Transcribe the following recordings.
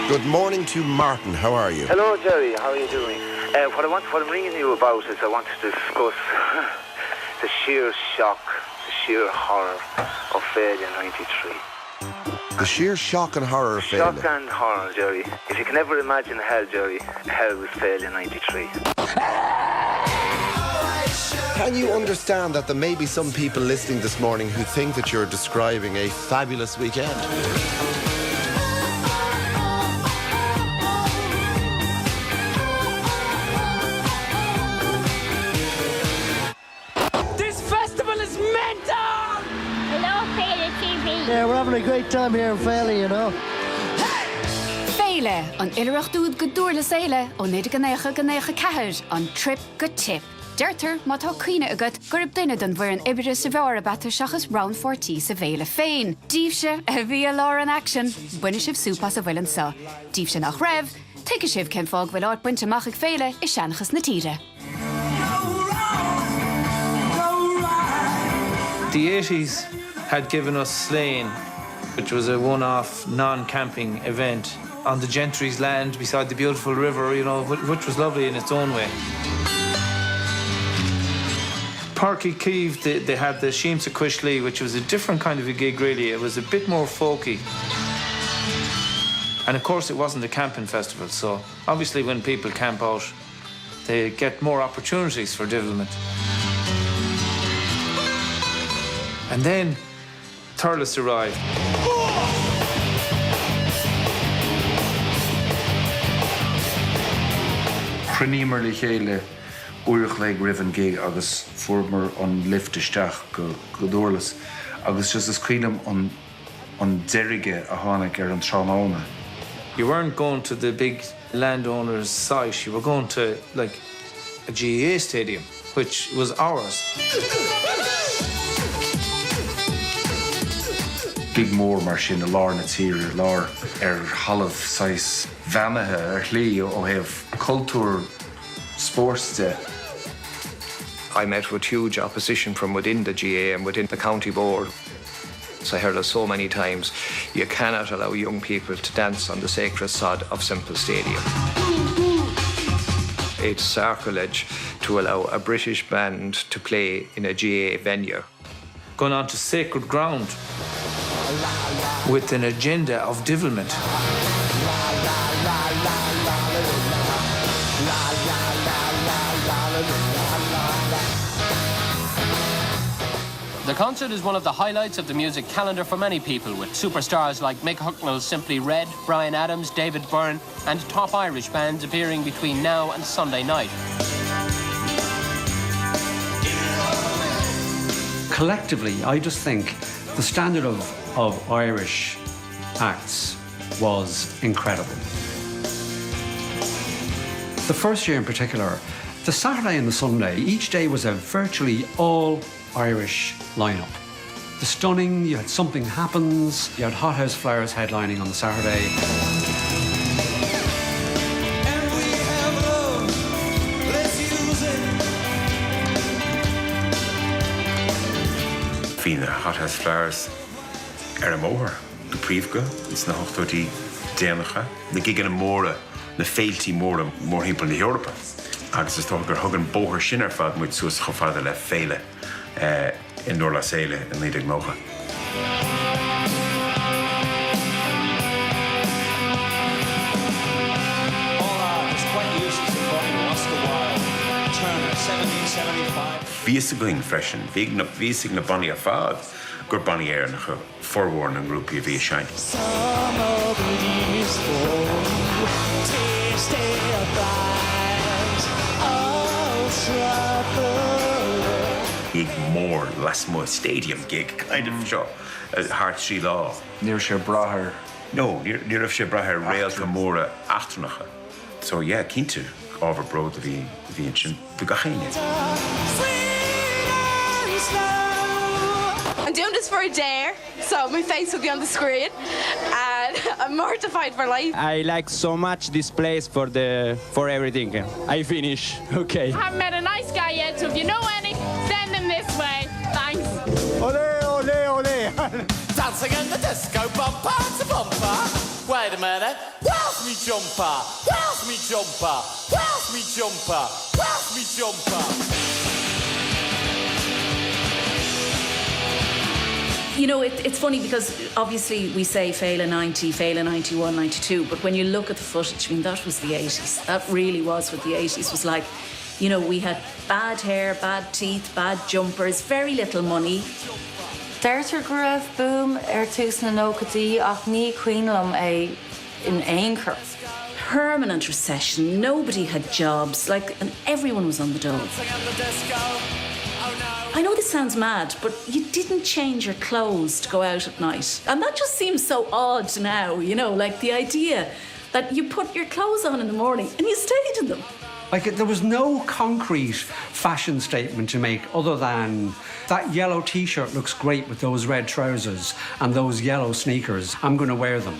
Good morning to Martin. How are you? Hello, Jerry. How are you doing? What I'm ringing you about is I want to discuss the sheer shock, the sheer horror of Féile in '93. The sheer shock and horror of Féile. Shock and horror, Jerry. If you can ever imagine hell, Jerry, hell was Féile in '93. Can you understand that there may be some people listening this morning who think that you're describing a fabulous weekend? Yeah, we're having a great time here in Féile, you know. Féile, an iireach dúd go Thurles éile, ó néad ganneiche ceithir, an Trip go Tipp. Deirtar, má tá cuine agat, gurb duine don bhar an ibre sa bhar a batar seachas round 40 sa Féile féin. Díobse a bhí a lár an action, buine sibh súpas a bhfuilean sa. Díobse nach raibh, tuige sibh cén fág bhfuil áit buinte amach ag Féile i seanchas na tíre. The 80s had given us Slane, which was a one-off, non-camping event on the gentry's land beside the beautiful river, you know, which was lovely in its own way. Parky Keeve, they had the Sheemsa Quishley, which was a different kind of a gig, really. It was a bit more folky. And of course, it wasn't a camping festival, so obviously when people camp out, they get more opportunities for development. And then Thurles arrived. Chrunímar le chéile uirich le rivan gig agus formar an liftisteach go Thurles agus just as cuilam an derige a tháinig an trámána. You weren't going to the big landowner's site, you were going to, like, a GAA stadium, which was ours. Big mór mar sin a lár na tír lár halamh sais bhenathe chlí ó heh cultúr sportste. I met with huge opposition from within the GA and within the county board. So I heard it so many times, you cannot allow young people to dance on the sacred sod of Semple Stadium. It's sacrilege to allow a British band to play in a GA venue. Going on to sacred ground with an agenda of development. The concert is one of the highlights of the music calendar for many people, with superstars like Mick Hucknall's Simply Red, Bryan Adams, David Byrne, and top Irish bands appearing between now and Sunday night. Collectively, I just think the standard of Irish acts was incredible. The first year in particular, the Saturday and the Sunday, each day was a virtually all Irish lineup. The Stunning, you had Something Happens, you had Hothouse Flowers headlining on the Saturday. Fina Hothouse Flowers mór go príomhga, is na hochtúirtí déanacha, na gigan móra, na féiltí móra mór hímpel na Eorpa. Agus is tógur thugan bóthir sin ar fad muid suas go fada le Féile in Thurles éile in lídig mócha. Bhíos a going freisin, bhíos na bonny a fad, gur bonny ar na chu forhórn an grúpi a bhí sein. Gig mór Lasmo Stadium gig, kind of seo, Hart Street Law. Níor sé brathair. No, níor sé brathair réalta móra achtarnacha. So yeah, cíntu ábhar a bhí an sin bugachéine. I'm doing this for a dare, so my face will be on the screen, and I'm mortified for life. I like so much this place for everything. I finish. Okay. I haven't met a nice guy yet, so if you know any, send him this way. Thanks. Ole, ole, ole. Dancing in the disco bumper to bumper. Wait a minute. ready? Where's me jumper? Where's me jumper? Where's me jumper? Where's me jumper? You know, it's funny because obviously we say Féile 90, Féile 91, 92, but when you look at the footage, I mean, that was the 80s. That really was what the 80s was like. You know, we had bad hair, bad teeth, bad jumpers, very little money. D'irtar go raibh boom tús na nócadaí ach ní cuinelam in anchor. Permanent recession, nobody had jobs, and everyone was on the dole. I know this sounds mad, but you didn't change your clothes to go out at night. And that just seems so odd now, you know, like the idea that you put your clothes on in the morning and you stayed in them. There was no concrete fashion statement to make other than that yellow T-shirt looks great with those red trousers and those yellow sneakers. I'm going to wear them.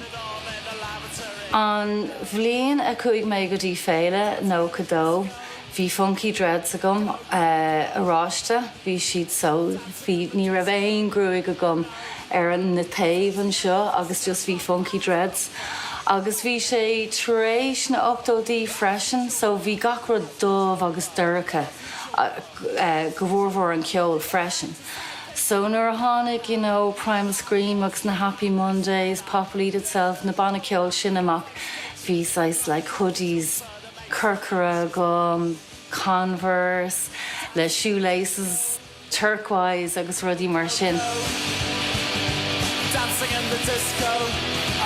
An bhliain a chuig mé go dtí Féile nó cadó, bhí funky dreads agam aráiste, bhí siad so, bhí ní raibh aon grúig agam na taobh anseo, agus just bhí funky dreads. Agus bhí sé taréis na optódaí freisin, so bhí gacra dómh agus dúracha go bhórmhór an ceol freisin. So nuair a tháinig, you know, Primal Scream agus na Happy Mondays, Populated Itself, na banna ceol sin amach, bhí sais like hoodies, curcara gum, Converse, le shoelaces, turquoise agus rudí mar sin. Dancing in the disco.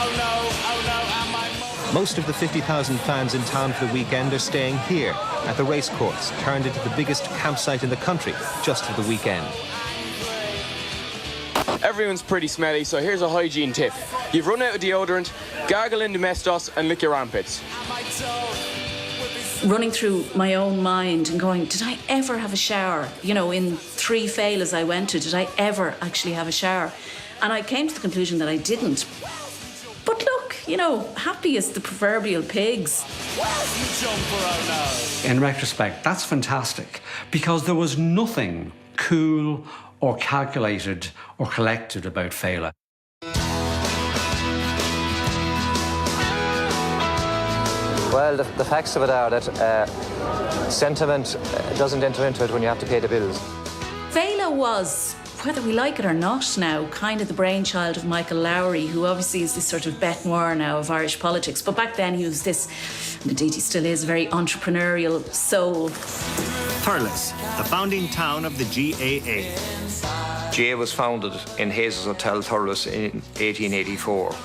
Oh no, oh no, am I... Most of the 50,000 fans in town for the weekend are staying here at the racecourse, turned into the biggest campsite in the country just for the weekend. Everyone's pretty smelly, so here's a hygiene tip. You've run out of deodorant, gargle in Domestos and lick your armpits. Running through my own mind and going, did I ever have a shower? You know, in 3 Féiles I went to, did I ever actually have a shower? And I came to the conclusion that I didn't. But look, you know, happy as the proverbial pigs. In retrospect, that's fantastic, because there was nothing cool or calculated or collected about Féile. Well, the facts of it are that sentiment doesn't enter into it when you have to pay the bills. Féile was, whether we like it or not now, kind of the brainchild of Michael Lowry, who obviously is this sort of bête noire now of Irish politics. But back then he was this, and indeed he still is, very entrepreneurial soul. Thurles, the founding town of the GAA. GAA was founded in Hayes' Hotel, Thurles in 1884.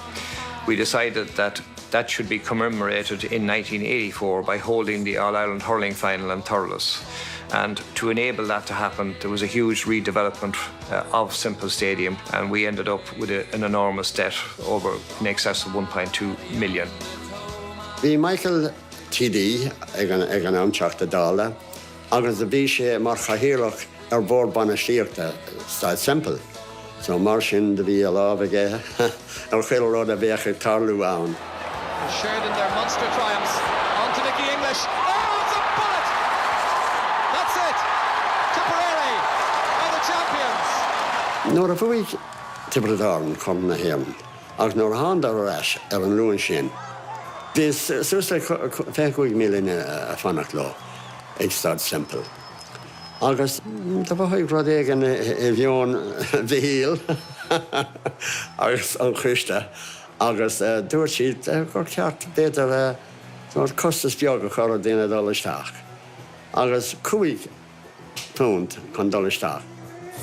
We decided that that should be commemorated in 1984 by holding the All-Ireland hurling final in Thurles. And to enable that to happen, there was a huge redevelopment of Simple Stadium, and we ended up with an enormous debt over in excess of 1.2 million. Bhí Michael TD ag an amteachta dála, agus a bhí sé mar chahiarach bord banistíochta Stad Simple. So mar sin de bhí a lábhaige chilród a bheach ag tarlú ann. Shared in their monster triumphs. On to Nicky English. Oh, it's a bullet! That's it! Tipperary are the champions. Nor a bhuaigh Tipperary chum na héan, ach nor a hand ar ais an luan sin. Bhís suasla 5 million a fannach lá ag Stad Simple. Agus tá bhaigh rud éigean I bheon bhíl agus an chuiste. Agus dúir siad gur ceart beidir costas beag a chur daine $1. Agus £2 chun $1.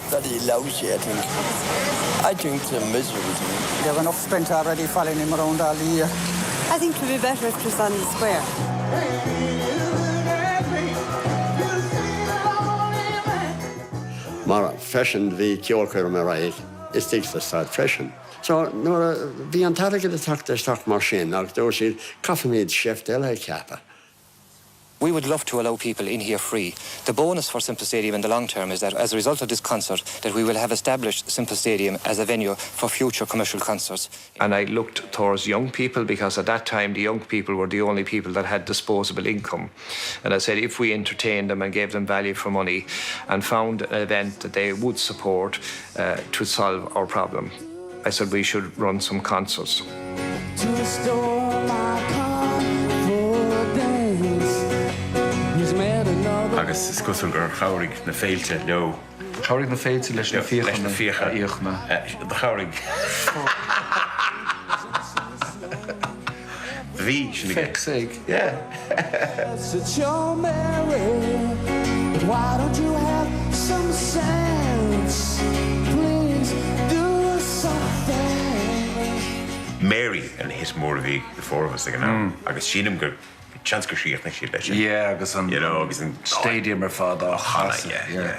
Bloody lousy, I think. I think it's a miserable thing. They have enough spent already following him around all the year. I think it would be better if it was on the square. Mar fashion bhí ceolchar mar raig, is takes the start fashion. So nor bhí an tarige de tachtarach mar sin, ach dúir siad caffeíd chef eile ceapa. We would love to allow people in here free. The bonus for Simple Stadium in the long term is that as a result of this concert, that we will have established Simple Stadium as a venue for future commercial concerts. And I looked towards young people because at that time the young people were the only people that had disposable income. And I said if we entertained them and gave them value for money and found an event that they would support to solve our problem, I said we should run some concerts. To restore agus scosil gur chaurig na féilte leo. Chaurig na féilte leis na fíocha. Leis na fíocha. Íochna. The chaurig. Bhí sin Feic's sake. Yeah. It's your Mary, but why don't you have some sense? Please do something. Mary and his more of the four of us like now. Agus sínam gur chance go síoch na sí leis. Yeah, agus an agus an stadium ar fád Hana, yeah.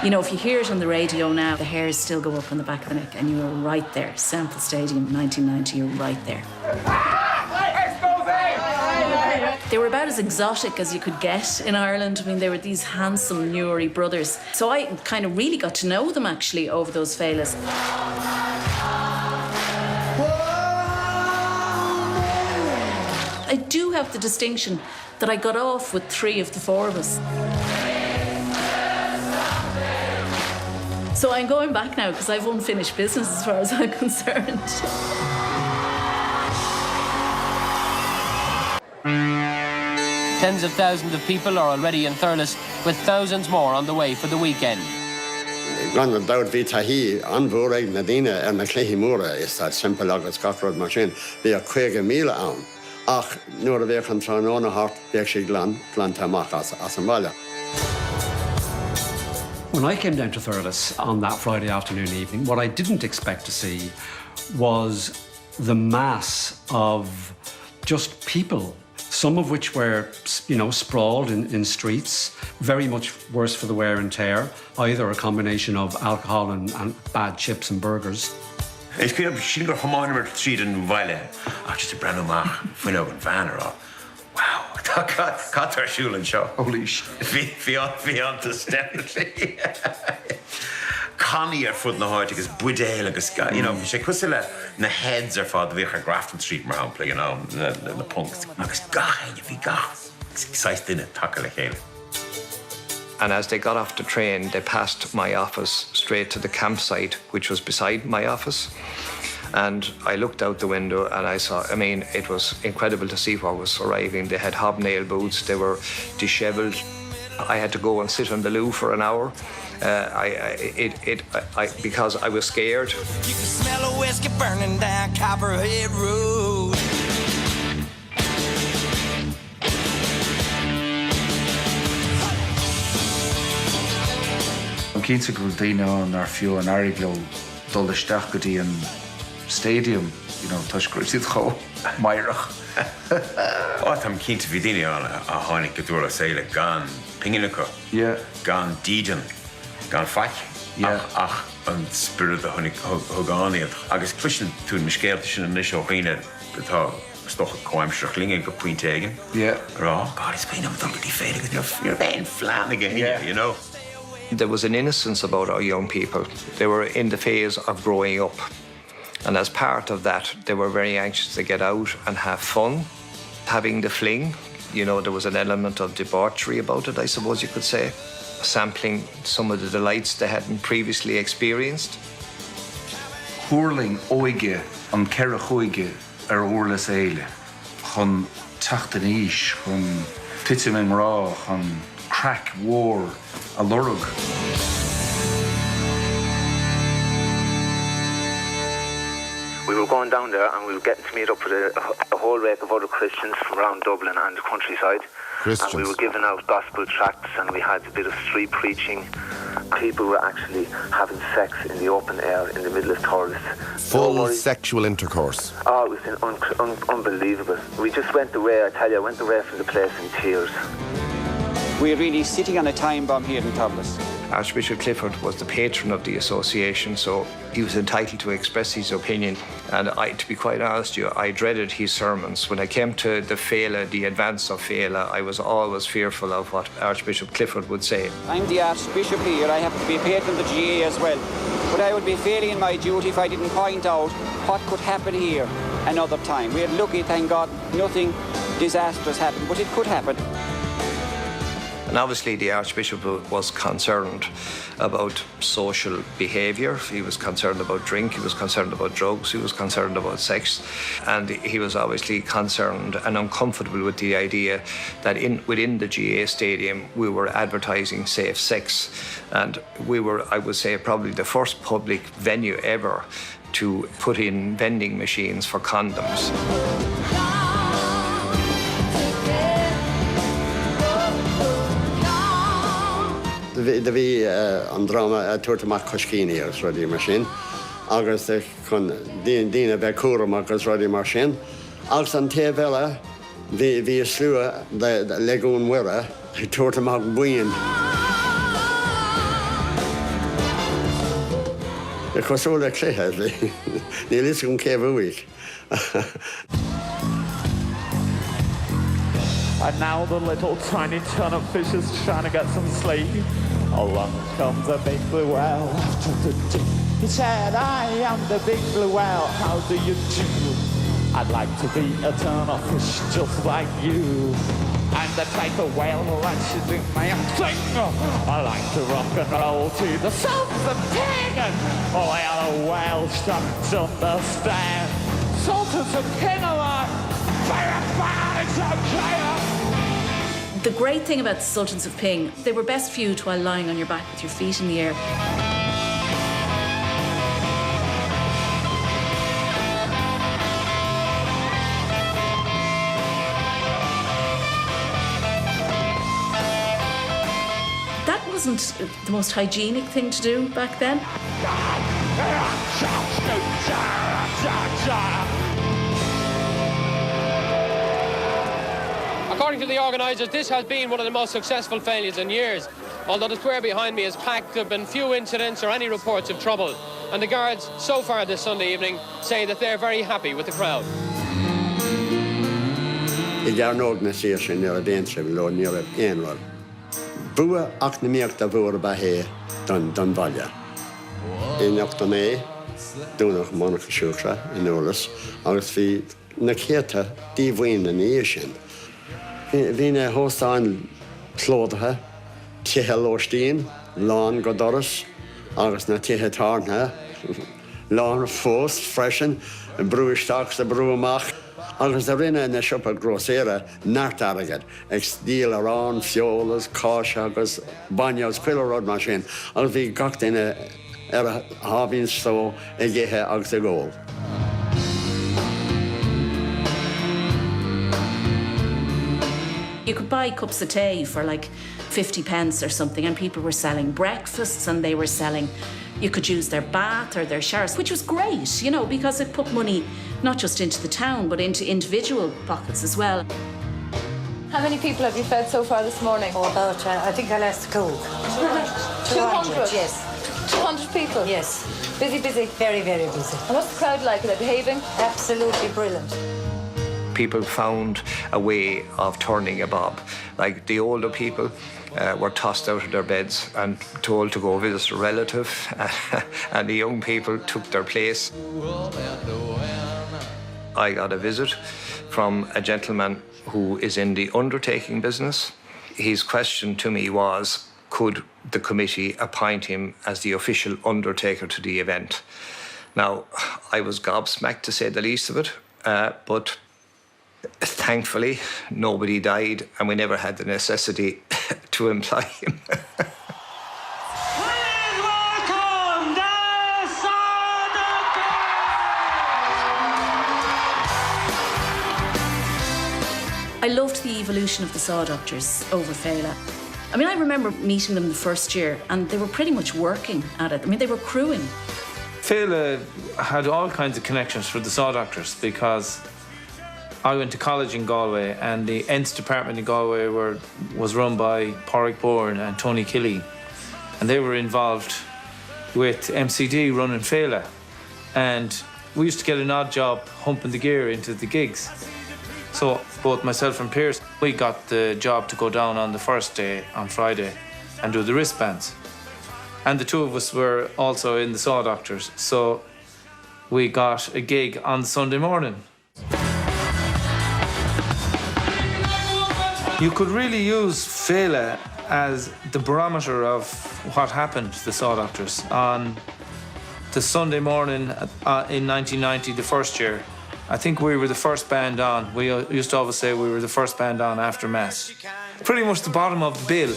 You know, if you hear it on the radio now, the hairs still go up on the back of the neck, and you were right there. Semple Stadium, 1990, you're right there. They were about as exotic as you could get in Ireland. I mean, they were these handsome Newry brothers. So I kind of really got to know them, actually, over those Féiles. I do have the distinction that I got off with 3 of the 4 of us. So I'm going back now because I've unfinished business as far as I'm concerned. Tens of thousands of people are already in Thurles, with thousands more on the way for the weekend. Gan an dawr bhí taithí anmhór ag na daoine ar na cléithí móra is that simple agus gachród mar sin. Bhí a 50,000 ann. Ach, nuair a bheadh an tránóna hart, bheadh sí glán tamach as an bhaile. When I came down to Thurles on that Friday afternoon evening, what I didn't expect to see was the mass of just people, some of which were, you know, sprawled in streets, very much worse for the wear and tear, either a combination of alcohol and bad chips and burgers. It's good to see her come on over the street in Féile. Just a brand new man, fin over in van or wow, got her shoe and show. Holy shit. Beyond this, definitely. Connie ar fud na háid agus buidéil agus, you know, sé cosile na heads ar fád bhí ar Grafton Street mar hampla, you know, na punks. Agus gachain, bhí gach. Sais duine take le chéile. And as they got off the train, they passed my office straight to the campsite, which was beside my office. And I looked out the window and I saw, I mean, it was incredible to see what was arriving. They had hobnail boots, they were dishevelled. I had to go and sit on the loo for an hour because I was scared. You can smell a whiskey burning down Copperhead Road. An cínta go daine an ar fiú an airiglo dul isteach go dtí an stadium, you know, tuisgur siad cho mairach. Tam cínta bhí daine an a tháinig go dúir a Féile gan Pinginacha, gan Dídan, gan Faic, ach an spirit a tháinig thugáíad. Agus cluisin tú na scéalta sin an isio chuoine atá stocha coimseach linge go puinte aigen. Rá, God, it's been a double-y Féile, you're then Flanagan, you know. There was an innocence about our young people. They were in the phase of growing up. And as part of that, they were very anxious to get out and have fun, having the fling. You know, there was an element of debauchery about it, I suppose you could say, sampling some of the delights they hadn't previously experienced. Húrling óige an ceire chuige ar Thurles Féile, chun tachtaníis, chun titiming rá, chun crack war a lorug. We were going down there and we were getting to meet up with a whole rake of other Christians from around Dublin and the countryside. Christians. And we were giving out gospel tracts and we had a bit of street preaching. People were actually having sex in the open air in the middle of Thurles. Full sexual intercourse. Oh, it was unbelievable. We just went away, I tell you, I went away from the place in tears. We're really sitting on a time bomb here in Thurles. Archbishop Clifford was the patron of the association, so he was entitled to express his opinion. And to be quite honest with you, I dreaded his sermons. When I came to the Féile, the advance of Féile, I was always fearful of what Archbishop Clifford would say. I'm the Archbishop here. I happen to be a patron of the GA as well. But I would be failing in my duty if I didn't point out what could happen here another time. We're lucky, thank God, nothing disastrous happened, but it could happen. And obviously the Archbishop was concerned about social behaviour. He was concerned about drink, he was concerned about drugs, he was concerned about sex. And he was obviously concerned and uncomfortable with the idea that within the GA stadium we were advertising safe sex. And we were, I would say, probably the first public venue ever to put in vending machines for condoms. Da bhí an drama tuairteach coscíní agus ruí mar sin, agus chun daoine bheith cuaram agus ruí mar sin. Agus an taobh eile bhí slua leún mhuire tuairteach buin. Cosúla cléthe, ní lís gon céimh uig. And now the little tiny ton of fish is trying to get some sleep. Along comes a big blue whale after the dip. He said, I am the big blue whale, how do you do? I'd like to be a ton of fish just like you. I'm the type of whale who likes to do my own thing. I like to rock and roll to the sounds of King. Oh, I am a whale shark to understand. Sultans of King alike. The great thing about the Sultans of Ping, they were best viewed while lying on your back with your feet in the air. That wasn't the most hygienic thing to do back then. According to the organisers, this has been one of the most successful failures in years. Although the square behind me is packed, there have been few incidents or any reports of trouble. And the guards, so far this Sunday evening, say that they're very happy with the crowd. I gar organisation near a dance near a annual. Bua ach na miach da bua ba he dan valja. In October, doonach monach shukra in Thurles, agus vi na keta di win in Asian. Vine hostan clothe, tihe lostin, lawn godoris, agus na tihe tarna, lawn fost, freshen, brew stocks, the brew mach. Agus the rinne in the shop of Grossera, nart arrogant, ex deal around, fiolas, kosh, agus, banyos, quiller rod machine, agus vi gocht in a having so a gehe agus a goal. You could buy cups of tea for like 50 pence or something, and people were selling breakfasts and they were selling, you could use their bath or their showers, which was great, you know, because it put money not just into the town, but into individual pockets as well. How many people have you fed so far this morning? Oh, about, I think I'll ask the cook. 200? Yes. 200 people? Yes. Busy, busy? Very, very busy. And what's the crowd like? Are they behaving? Absolutely brilliant. People found a way of turning a bob. Like the older people were tossed out of their beds and told to go visit a relative, and the young people took their place. I got a visit from a gentleman who is in the undertaking business. His question to me was, could the committee appoint him as the official undertaker to the event? Now, I was gobsmacked to say the least of it, but thankfully, nobody died, and we never had the necessity to employ him. I loved the evolution of the Saw Doctors over Féile. I mean, I remember meeting them the first year, and they were pretty much working at it. I mean, they were crewing. Féile had all kinds of connections for the Saw Doctors, because I went to college in Galway, and the Ents department in Galway was run by Pádraig Byrne and Tony Kelly, and they were involved with MCD running Féile, and we used to get an odd job humping the gear into the gigs. So both myself and Pierce, we got the job to go down on the first day, on Friday, and do the wristbands. And the two of us were also in the Saw Doctors, so we got a gig on Sunday morning. You could really use Féile as the barometer of what happened to the Saw Doctors. On the Sunday morning in 1990, the first year, I think we were the first band on. We used to always say we were the first band on after Mass. Pretty much the bottom of the bill.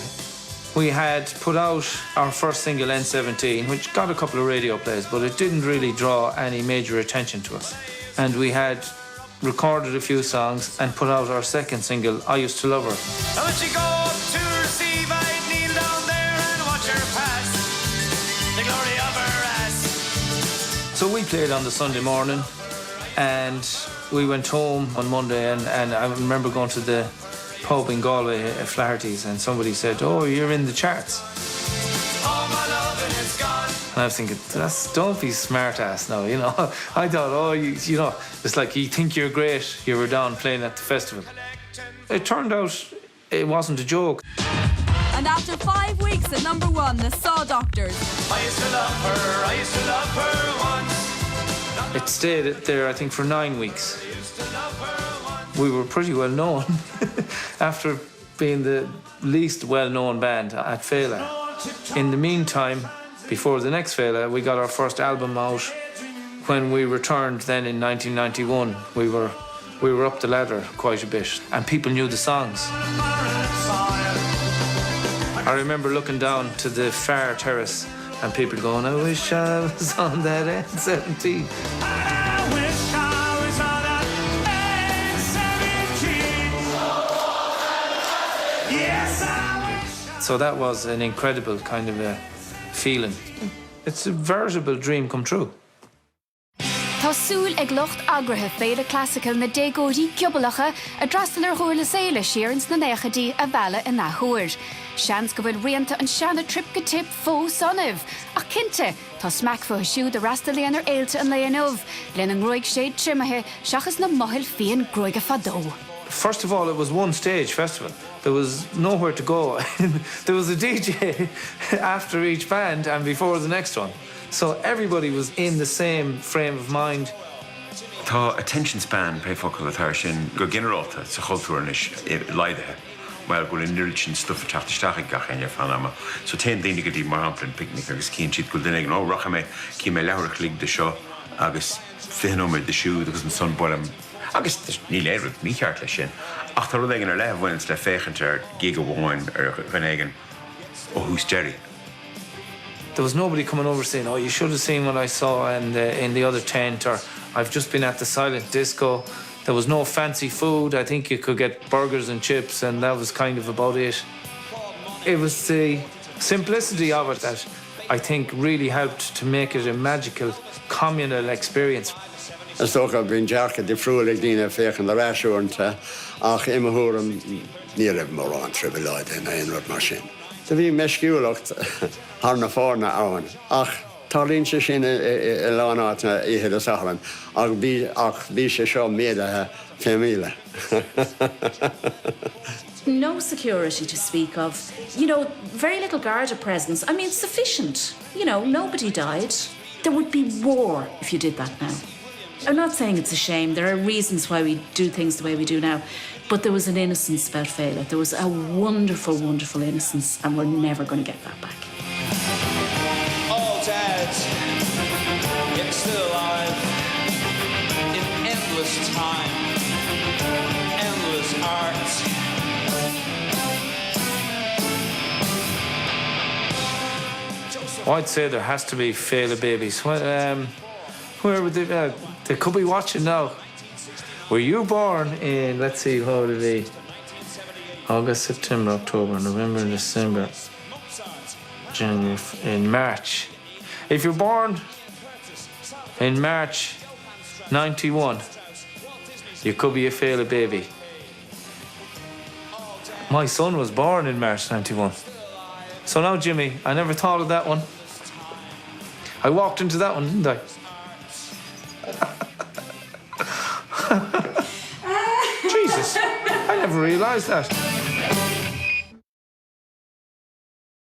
We had put out our first single, N17, which got a couple of radio plays, but it didn't really draw any major attention to us. And we had recorded a few songs and put out our second single, I Used to Love Her. Now when she go to receive, I'd kneel down there and watch her pass the glory of her ass. So we played on the Sunday morning, and we went home on Monday, and I remember going to the pub in Galway at Flaherty's, and somebody said, oh, you're in the charts. And I was thinking, don't be smart ass now, you know. I thought, oh, you know, it's like you think you're great, you were down playing at the festival. It turned out it wasn't a joke. And after 5 weeks at number 1, the Saw Doctors. I used to love her, I used to love her once. It stayed there, I think, for 9 weeks. We were pretty well known after being the least well-known band at Féile. In the meantime, before the next Féile, we got our first album out. When we returned then in 1991, we were up the ladder quite a bit, and people knew the songs. I remember looking down to the far terrace and people going, I wish I was on that N17. So that was an incredible kind of a feeling. It's a veritable dream come true. Tá súil ag locht agrathe Féile classical na dégóidí ciobalacha a drastal Thurles éile siarns na néchadí a bheile in nachhuair. Seans go bhfuil rianta an seanna trip go Tipp fó sonibh. Ach cinnte, tá smac fo siúd a rasta léanar éilte an léanmh. Len an roig séad trimathe, seachas na mohil fian groige fadó. First of all, it was one stage festival. There was nowhere to go. There was a DJ after each band and before the next one. So everybody was in the same frame of mind. Tá attention span pe focail a thar sin go generalta sa chultúrnis leidathe. Well, go in nirchin stuff tachtach gachan fanama. So 10 daine go dí mar amplin picnic agus cín siad go duine nó racha me cí me leabhar lig de seo agus fihanóid de siúd agus an sun bolam. Agus ní léirh ní cheart lei sin. Ach tá rud éigen ar lehhains le féchant ar gig bháin ar ghanéigen ó hús Jerry. There was nobody coming over saying, oh, you should have seen what I saw in the other tent, or I've just been at the silent disco. There was no fancy food. I think you could get burgers and chips, and that was kind of about it. It was the simplicity of it that I think really helped to make it a magical communal experience. As toch al been jacket de vrolijk dine feken de rasjoornte, ach immerhoren niet hebben maar aan tribeloid in een wat machine. De wie meskulocht haar naar voren aan. Ach, talintjes in lanat ihe de sachen. Ach bi se zo meer de familie. No security to speak of. You know, very little Garda presence. I mean, sufficient. You know, nobody died. There would be war if you did that now. I'm not saying it's a shame. There are reasons why we do things the way we do now. But there was an innocence about Féile. There was a wonderful, wonderful innocence, and we're never going to get that back. All dead, yet still alive. In endless time, endless art. I'd say there has to be Féile babies. Where would they? They could be watching now. Were you born in, let's see, what would it be? August, September, October, November, December, January, in March. If you're born in March 91, you could be a Féile baby. My son was born in March 91. So now, Jimmy, I never thought of that one. I walked into that one, didn't I? Jesus, I never realised that.